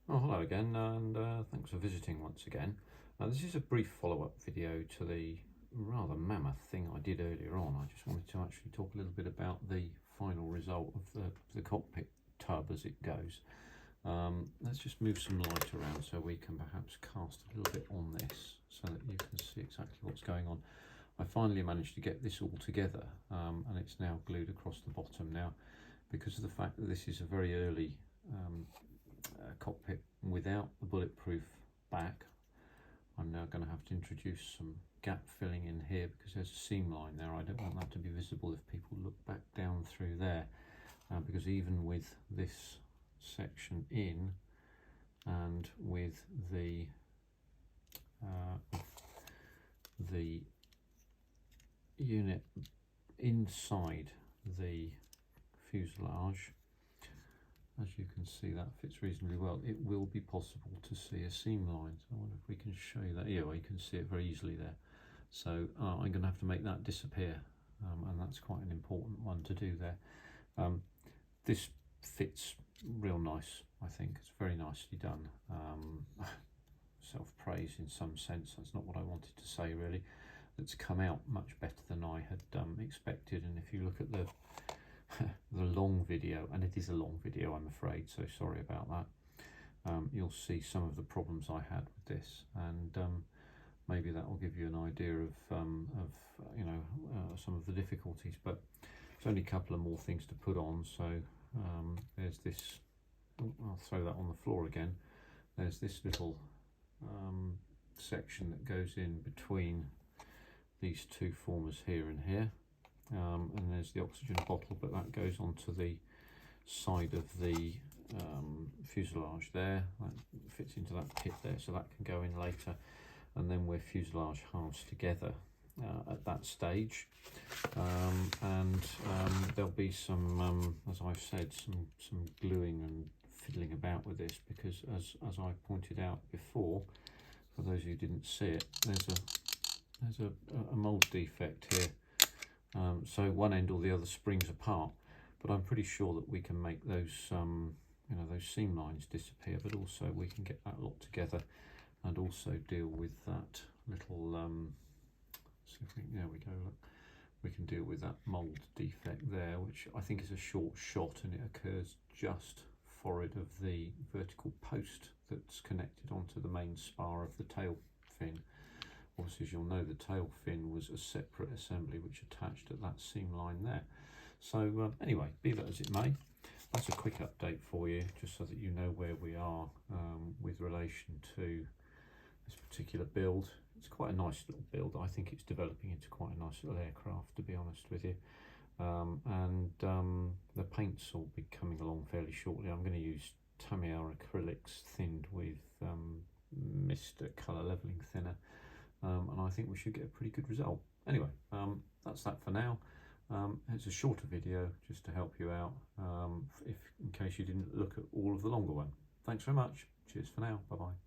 Oh, hello again, and thanks for visiting once again. This is a brief follow-up video to the rather mammoth thing I did earlier on. I just wanted to actually talk a little bit about the final result of the cockpit tub as it goes. Let's just move some light around so we can perhaps cast a little bit on this so that you can see exactly what's going on. I finally managed to get this all together, and it's now glued across the bottom. Now, because of the fact that this is a very early cockpit without the bulletproof back, I'm now going to have to introduce some gap filling in here because there's a seam line there. I don't want that to be visible if people look back down through there, because even with this section in and with the unit inside the fuselage, as you can see, that fits reasonably well. It will be possible to see a seam line. So I wonder if we can show you that. Yeah, well, you can see it very easily there. So I'm going to have to make that disappear, and that's quite an important one to do there. This fits real nice, I think. It's very nicely done. Self-praise in some sense. That's not what I wanted to say, really. It's come out much better than I had expected. And if you look at the long video, and it is a long video, I'm afraid, so sorry about that, you'll see some of the problems I had with this, and maybe that will give you an idea of some of the difficulties. But there's only a couple of more things to put on. So there's this, I'll throw that on the floor again. There's this little section that goes in between these two formers here and here. And there's the oxygen bottle, but that goes onto the side of the fuselage there. That fits into that pit there, so that can go in later. And then we're fuselage halves together at that stage. There'll be some, as I've said, some gluing and fiddling about with this, because as I pointed out before, for those who didn't see it, there's a mould defect here. So one end or the other springs apart, but I'm pretty sure that we can make those those seam lines disappear, but also we can get that lot together and also deal with that little there we go, look, we can deal with that mould defect there, which I think is a short shot, and it occurs just forward of the vertical post that's connected onto the main spar of the tail fin. Obviously, as you'll know, the tail fin was a separate assembly which attached at that seam line there. So anyway, be that as it may, that's a quick update for you, just so that you know where we are with relation to this particular build. It's quite a nice little build. I think it's developing into quite a nice little aircraft, to be honest with you. The paints will be coming along fairly shortly. I'm going to use Tamiya acrylics thinned with Mr. Colour Leveling Thinner. And I think we should get a pretty good result. Anyway, that's that for now. It's a shorter video just to help you out, in case you didn't look at all of the longer one. Thanks very much. Cheers for now. Bye bye.